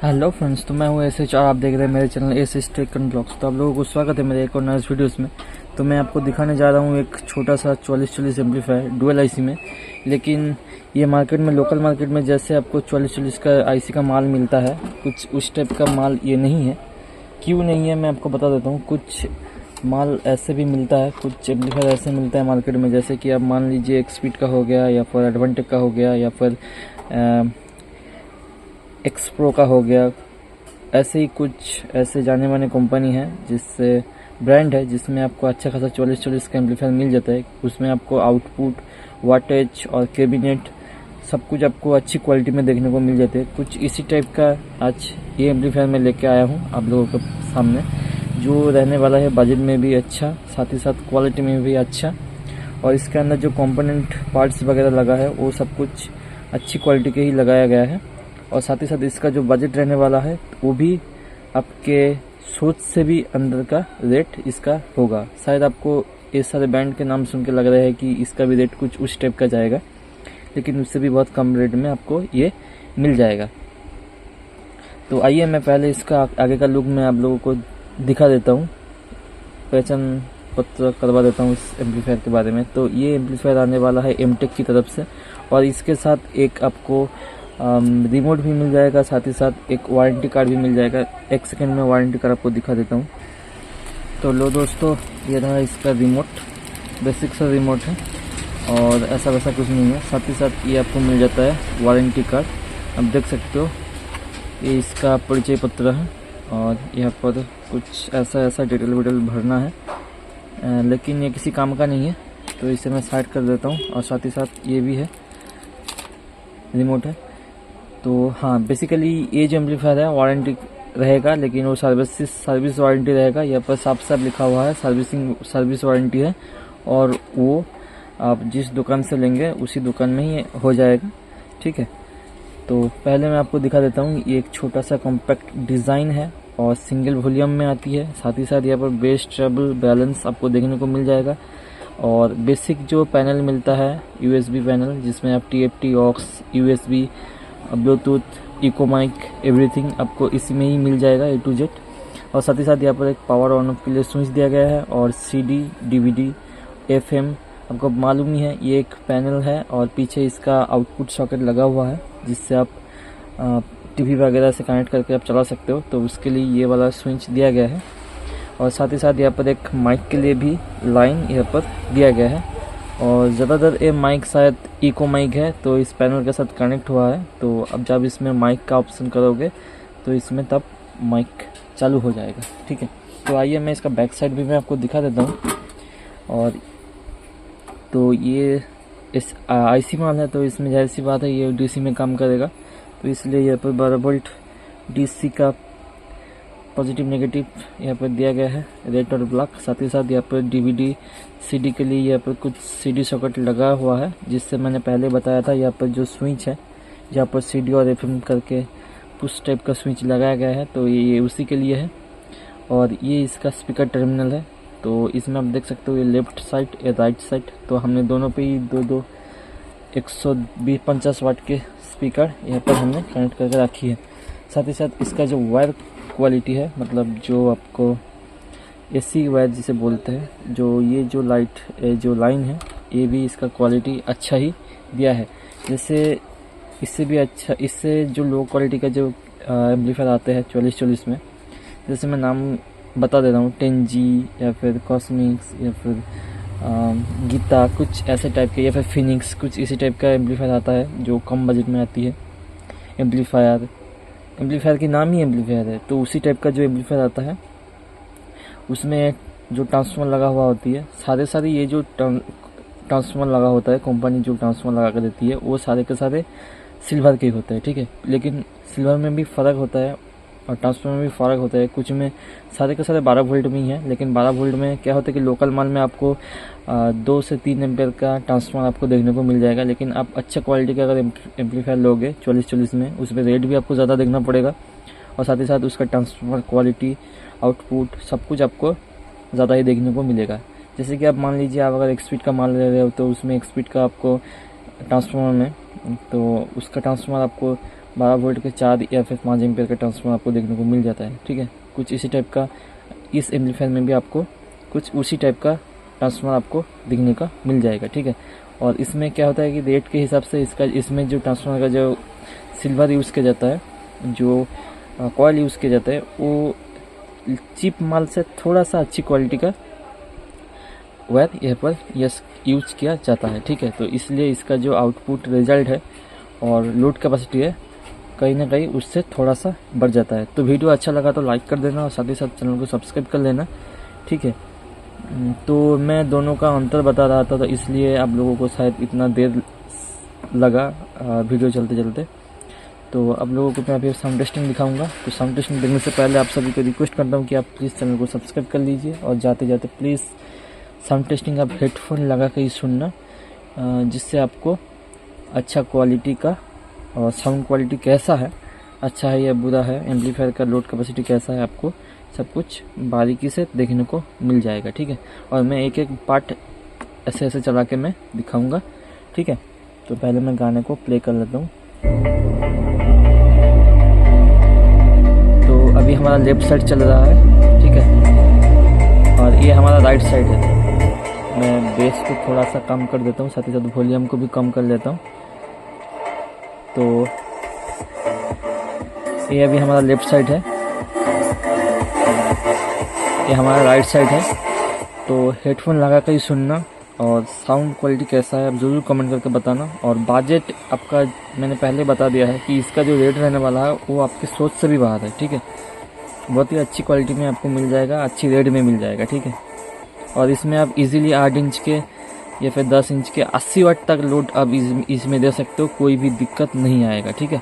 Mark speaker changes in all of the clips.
Speaker 1: Hello friends, तो मैं हूँ एस और आप देख रहे हैं मेरे channel S Tech and Blogs. तो आप लोगों को स्वागत है मेरे एक और नए वीडियोस में। तो मैं आपको दिखाने जा रहा हूँ एक छोटा सा 4440 एम्पलीफायर डुअल आईसी में। लेकिन ये मार्केट में, लोकल मार्केट में जैसे आपको 4440 का आईसी का माल मिलता है, कुछ उस टाइप का माल ये नहीं है। क्यों नहीं है मैं आपको बता देता हूँ। कुछ माल ऐसे भी मिलता है, कुछ एम्पलीफायर ऐसे मिलता है मार्केट में, जैसे कि आप मान लीजिए एक्सपीड का हो गया, या फिर एडवांटेक का हो गया, या फिर एक्स प्रो का हो गया। ऐसे ही कुछ ऐसे जाने माने कंपनी है, जिससे ब्रांड है, जिसमें आपको अच्छा खासा 4440 का एम्पलीफायर मिल जाता है। उसमें आपको आउटपुट, वाटेज और कैबिनेट सब कुछ आपको अच्छी क्वालिटी में देखने को मिल जाते हैं। कुछ इसी टाइप का आज ये एम्पलीफायर मैं लेके आया हूँ आप लोगों के सामने, जो रहने वाला है बजट में भी अच्छा, साथ ही साथ क्वालिटी में भी अच्छा। और इसके अंदर जो कंपोनेंट पार्ट्स वगैरह लगा है वो सब कुछ अच्छी क्वालिटी के ही लगाया गया है। और साथ ही साथ इसका जो बजट रहने वाला है वो भी आपके सोच से भी अंदर का रेट इसका होगा। शायद आपको इस सारे ब्रांड के नाम सुन के लग रहा है कि इसका भी रेट कुछ उस टाइप का जाएगा, लेकिन उससे भी बहुत कम रेट में आपको ये मिल जाएगा। तो आइए मैं पहले इसका आगे का लुक मैं आप लोगों को दिखा देता हूँ, पहचान पत्र करवा देता हूँ इस एम्पलीफायर के बारे में। तो ये एम्पलीफायर आने वाला है एमटेक की तरफ से, और इसके साथ एक आपको रिमोट भी मिल जाएगा, साथ ही साथ एक वारंटी कार्ड भी मिल जाएगा। एक सेकंड में वारंटी कार्ड आपको दिखा देता हूँ। तो लो दोस्तों, ये रहा इसका रिमोट, बेसिक सा रिमोट है और ऐसा वैसा कुछ नहीं है। साथ ही साथ ये आपको मिल जाता है वारंटी कार्ड, आप देख सकते हो। ये इसका परिचय पत्र है और यहाँ पर कुछ ऐसा डिटेल विटेल भरना है, लेकिन ये किसी काम का नहीं है, तो इसे मैं साइड कर देता हूँ। और साथ ही साथ ये भी है, रिमोट है। तो हाँ, बेसिकली ये जो एम्पलीफायर है वारंटी रहेगा, लेकिन वो सर्विस वारंटी रहेगा। यहाँ पर साफ साफ लिखा हुआ है सर्विस वारंटी है, और वो आप जिस दुकान से लेंगे उसी दुकान में ही हो जाएगा, ठीक है। तो पहले मैं आपको दिखा देता हूँ। ये एक छोटा सा कॉम्पैक्ट डिज़ाइन है और सिंगल वॉल्यूम में आती है। साथ ही साथ यहाँ पर बेस ट्रेबल बैलेंस आपको देखने को मिल जाएगा। और बेसिक जो पैनल मिलता है USB पैनल, जिसमें आप TFT, aux, USB, Bluetooth, echo mic, everything आपको इसी में ही मिल जाएगा A to Z। और साथ ही साथ यहाँ पर एक पावर ऑन ऑफ के लिए स्विच दिया गया है, और CD, DVD, FM आपको मालूम ही है ये एक पैनल है। और पीछे इसका आउटपुट सॉकेट लगा हुआ है, जिससे आप TV वगैरह से कनेक्ट करके आप चला सकते हो, तो उसके लिए ये वाला स्विच दिया गया है। और साथ ही साथ यहाँ पर एक माइक के लिए भी लाइन यहाँ पर दिया गया है। और ज़्यादातर ये माइक शायद इको माइक है, तो इस पैनल के साथ कनेक्ट हुआ है। तो अब जब इसमें माइक का ऑप्शन करोगे तो इसमें तब माइक चालू हो जाएगा, ठीक है। तो आइए मैं इसका बैक साइड भी मैं आपको दिखा देता हूँ। और तो ये इस आईसी माल है, तो इसमें जाहिर सी बात है ये DC में काम करेगा, तो इसलिए यहाँ पर 12 वोल्ट DC का पॉजिटिव नेगेटिव यहाँ पर दिया गया है, रेड और ब्लैक। साथ ही साथ यहाँ पर DVD CD के लिए यहाँ पर कुछ CD सॉकेट लगा हुआ है, जिससे मैंने पहले बताया था। यहाँ पर जो स्विच है, जहाँ पर CD और FM करके पुश टाइप का स्विच लगाया गया है, तो ये उसी के लिए है। और ये इसका स्पीकर टर्मिनल है, तो इसमें आप देख सकते हो ये लेफ्ट साइड या राइट साइड, तो हमने दोनों पे ही दो 150 वाट के स्पीकर यहाँ पर हमने कनेक्ट करके रखी है। साथ ही साथ इसका जो वायर क्वालिटी है, मतलब जो आपको AC वायर जिसे बोलते हैं, जो लाइन है, ये भी इसका क्वालिटी अच्छा ही दिया है। जैसे इससे भी अच्छा, इससे जो लो क्वालिटी का जो एम्पलीफायर आते हैं 4440 में, जैसे मैं नाम बता दे रहा हूँ, 10G या फिर कॉस्मिक्स या फिर गीता, कुछ ऐसे टाइप के, या फिर फिनिक्स, कुछ इसी टाइप का एम्पलीफायर आता है जो कम बजट में आती है। एम्पलीफायर की नाम ही एम्पलीफायर है, तो उसी टाइप का जो एम्पलीफायर आता है उसमें जो ट्रांसफार्मर लगा हुआ होती है, सारे ये जो ट्रांसफार्मर लगा होता है, कंपनी जो ट्रांसफार्मर लगा कर देती है, वो सारे के सारे सिल्वर के ही होते हैं, ठीक है। लेकिन सिल्वर में भी फ़र्क होता है और ट्रांसफार्मर में भी फ़र्क होता है। कुछ में सारे के सारे 12 वोल्ट में ही है, लेकिन 12 वोल्ट में क्या होता है कि लोकल माल में आपको 2 से 3 एम्पेयर का ट्रांसफार्मर आपको देखने को मिल जाएगा। लेकिन आप अच्छा क्वालिटी का अगर एम्पलीफायर लोगे 4440 में, उसमें रेट भी आपको ज़्यादा देखना पड़ेगा, और साथ ही साथ उसका ट्रांसफार्मर क्वालिटी, आउटपुट सब कुछ आपको ज़्यादा ही देखने को मिलेगा। जैसे कि आप मान लीजिए, आप अगर एक्सपीड का माल ले रहे हो, तो उसमें एक्सपीड का आपको ट्रांसफार्मर में, तो उसका ट्रांसफार्मर आपको 12 वोल्ट के 4 या फिर 5 एम्पियर का ट्रांसफार्मर आपको देखने को मिल जाता है। ठीक है, कुछ इसी टाइप का इस एम्पलीफायर में भी आपको कुछ उसी टाइप का ट्रांसफार्मर आपको दिखने का मिल जाएगा। ठीक है, और इसमें क्या होता है कि रेट के हिसाब से इसमें जो ट्रांसफार्मर का जो सिल्वर यूज़ किया जाता है, जो कॉयल यूज़ किया जाता है, वो चीप माल से थोड़ा सा अच्छी क्वालिटी का वायर यहाँ पर यूज किया जाता है। ठीक है, तो इसलिए इसका जो आउटपुट रिजल्ट है और लोड कैपेसिटी है कहीं ना कहीं उससे थोड़ा सा बढ़ जाता है। तो वीडियो अच्छा लगा तो लाइक कर देना और साथ ही साथ चैनल को सब्सक्राइब कर लेना। ठीक है, तो मैं दोनों का अंतर बता रहा था, तो इसलिए आप लोगों को शायद इतना देर लगा वीडियो चलते चलते। तो आप लोगों को मैं अभी साउंड टेस्टिंग दिखाऊंगा। तो साउंड टेस्टिंग देखने से पहले आप सभी को रिक्वेस्ट करता हूँ कि आप प्लीज़ चैनल को सब्सक्राइब कर लीजिए और जाते जाते प्लीज़ साउंड टेस्टिंग आप हेडफोन लगा के ही सुनना, जिससे आपको अच्छा क्वालिटी का और साउंड क्वालिटी कैसा है, अच्छा है या बुरा है, एम्पलीफायर का लोड कैपेसिटी कैसा है, आपको सब कुछ बारीकी से देखने को मिल जाएगा। ठीक है, और मैं एक एक पार्ट ऐसे ऐसे चला के मैं दिखाऊंगा। ठीक है, तो पहले मैं गाने को प्ले कर लेता हूँ। तो अभी हमारा लेफ्ट साइड चल रहा है। ठीक है, और ये हमारा राइट साइड है। मैं बेस को थोड़ा सा कम कर देता हूँ, साथ ही साथ वॉल्यूम को भी कम कर लेता हूँ। तो ये अभी हमारा लेफ्ट साइड है, ये हमारा राइट साइड है। तो हेडफोन लगा कर ही सुनना और साउंड क्वालिटी कैसा है आप ज़रूर कमेंट करके बताना। और बजट आपका मैंने पहले बता दिया है कि इसका जो रेट रहने वाला है वो आपकी सोच से भी बाहर है। ठीक है, बहुत ही अच्छी क्वालिटी में आपको मिल जाएगा, अच्छी रेट में मिल जाएगा। ठीक है, और इसमें आप इजीली 8 इंच के या फिर 10 इंच के 80 वाट तक लोड आप इसमें दे सकते हो, कोई भी दिक्कत नहीं आएगा। ठीक है,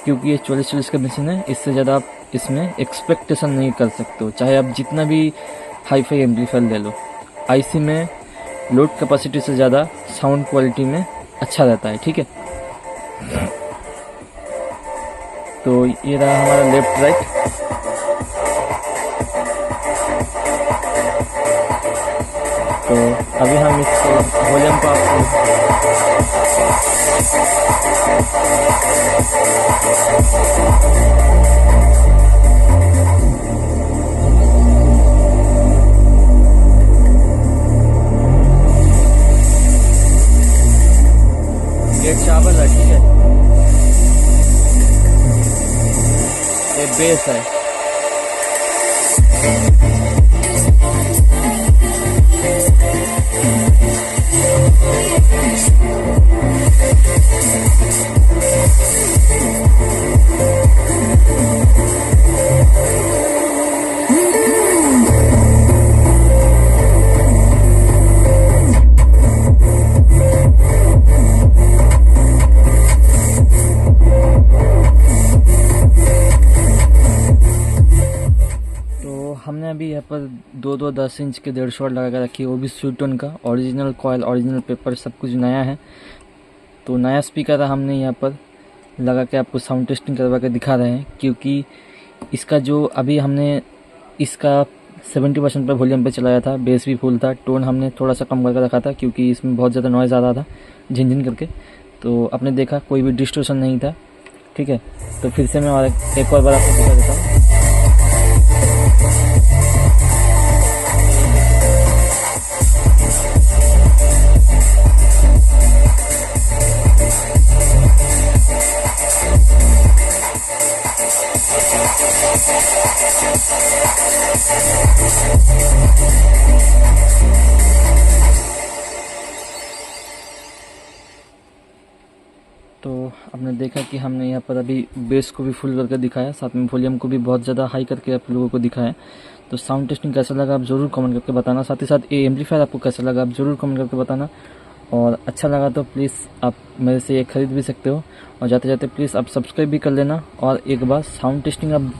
Speaker 1: क्योंकि ये 40-40 का मशीन है, इससे ज़्यादा आप इसमें एक्सपेक्टेशन नहीं कर सकते हो, चाहे आप जितना भी हाई फाई एम्पलीफायर ले लो। आईसी में लोड कैपेसिटी से ज़्यादा साउंड क्वालिटी में अच्छा रहता है। ठीक है, तो ये रहा हमारा लेफ्ट राइट। तो अभी हम इसको वॉल्यूम को आपको ये चावल है। ठीक है, ये बेस है। हमने अभी यहाँ पर 2-2 10 इंच के 1.5 वाट लगा कर रखी है, वो भी स्वीटोन का, ओरिजिनल कॉयल, ओरिजिनल पेपर, सब कुछ नया है। तो नया स्पीकर हमने यहाँ पर लगा के आपको साउंड टेस्टिंग करवा के दिखा रहे हैं, क्योंकि इसका जो अभी हमने इसका 70% पर वॉल्यूम पे चलाया था, बेस भी फुल था, टोन हमने थोड़ा सा कम करके रखा था क्योंकि इसमें बहुत ज़्यादा नॉइज़ आ रहा था झिन करके। तो आपने देखा कोई भी डिस्टोर्शन नहीं था। ठीक है, तो फिर से मैं एक और बार आपको दिखा देता हूँ। तो आपने देखा कि हमने यहाँ पर अभी बेस को भी फुल करके दिखाया, साथ में वॉल्यूम को भी बहुत ज़्यादा हाई करके आप लोगों को दिखाया। तो साउंड टेस्टिंग कैसा लगा आप ज़रूर कमेंट करके बताना, साथ ही साथ ये एम्पलीफायर आपको कैसा लगा आप ज़रूर कमेंट करके बताना। और अच्छा लगा तो प्लीज़ आप मेरे से ये ख़रीद भी सकते हो, और जाते जाते प्लीज़ आप सब्सक्राइब भी कर लेना। और एक बार साउंड टेस्टिंग आप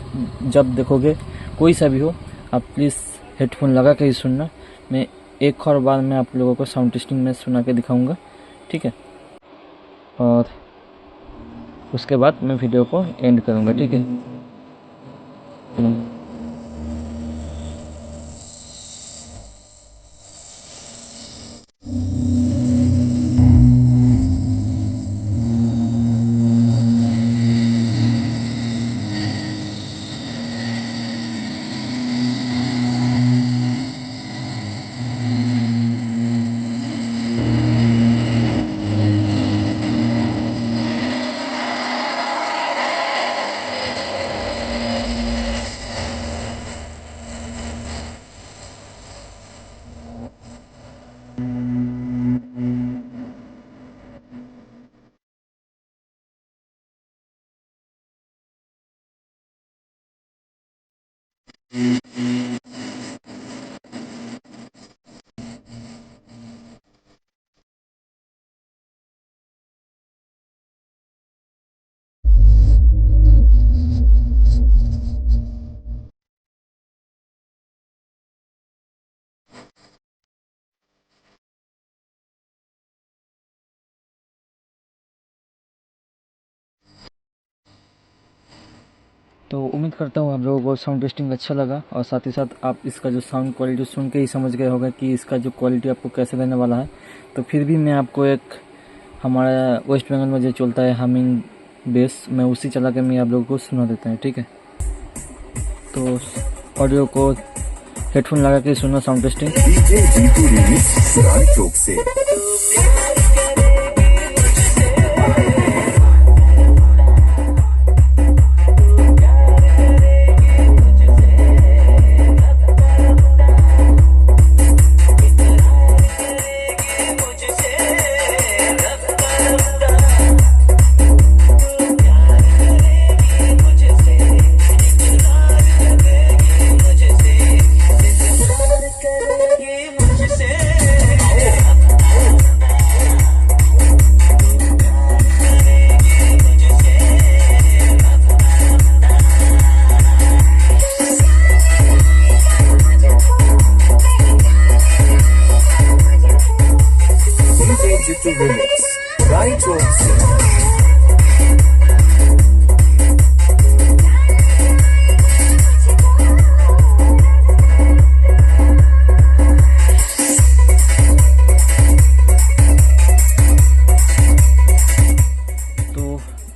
Speaker 1: जब देखोगे कोई सा भी हो, आप प्लीज़ हेडफोन लगा के ही सुनना। मैं एक और बार मैं आप लोगों को साउंड टेस्टिंग में सुना के दिखाऊँगा। ठीक है, और उसके बाद मैं वीडियो को एंड करूँगा। ठीक है, तो उम्मीद करता हूँ आप लोगों को साउंड टेस्टिंग अच्छा लगा और साथ ही साथ आप इसका जो साउंड क्वालिटी सुन के ही समझ गए होगा कि इसका जो क्वालिटी आपको कैसे रहने वाला है। तो फिर भी मैं आपको एक हमारा वेस्ट बंगाल में जो चलता है हमिंग बेस, मैं उसी चला के मैं आप लोगों को सुना देता हूँ, ठीक है। तो ऑडियो को हेडफोन लगा के सुनो साउंड टेस्टिंग।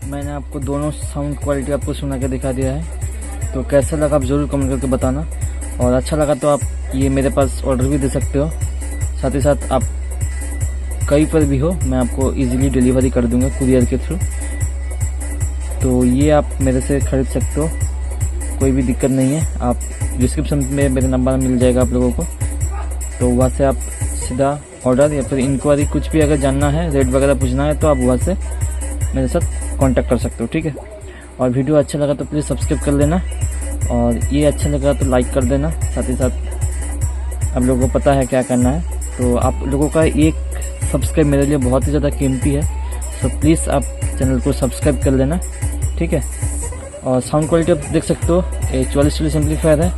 Speaker 1: मैंने आपको दोनों साउंड क्वालिटी आपको सुना के दिखा दिया है। तो कैसा लगा आप ज़रूर कमेंट करके बताना, और अच्छा लगा तो आप ये मेरे पास ऑर्डर भी दे सकते हो। साथ ही साथ आप कहीं पर भी हो मैं आपको इजीली डिलीवरी कर दूंगा कुरियर के थ्रू। तो ये आप मेरे से ख़रीद सकते हो, कोई भी दिक्कत नहीं है। आप डिस्क्रिप्शन में मेरे नंबर मिल जाएगा आप लोगों को, तो वहाँ से आप सीधा ऑर्डर या फिर इंक्वायरी कुछ भी अगर जानना है, रेट वगैरह पूछना है, तो आप वहाँ से मेरे साथ कांटेक्ट कर सकते हो, ठीक है। और वीडियो अच्छा लगा तो प्लीज़ सब्सक्राइब कर लेना, और ये अच्छा लगा तो लाइक कर देना। साथ ही साथ आप लोगों को पता है क्या करना है, तो आप लोगों का एक सब्सक्राइब मेरे लिए बहुत ही ज़्यादा कीमती है। तो प्लीज़ आप चैनल को सब्सक्राइब कर लेना, ठीक है। और साउंड क्वालिटी आप देख सकते हो, ये 4440 एम्पलीफायर है।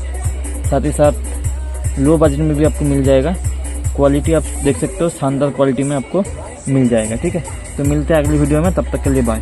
Speaker 1: साथ ही साथ लो बजट में भी आपको मिल जाएगा। क्वालिटी आप देख सकते हो, शानदार क्वालिटी में आपको मिल जाएगा, ठीक है। तो मिलते हैं अगली वीडियो में, तब तक के लिए बाय।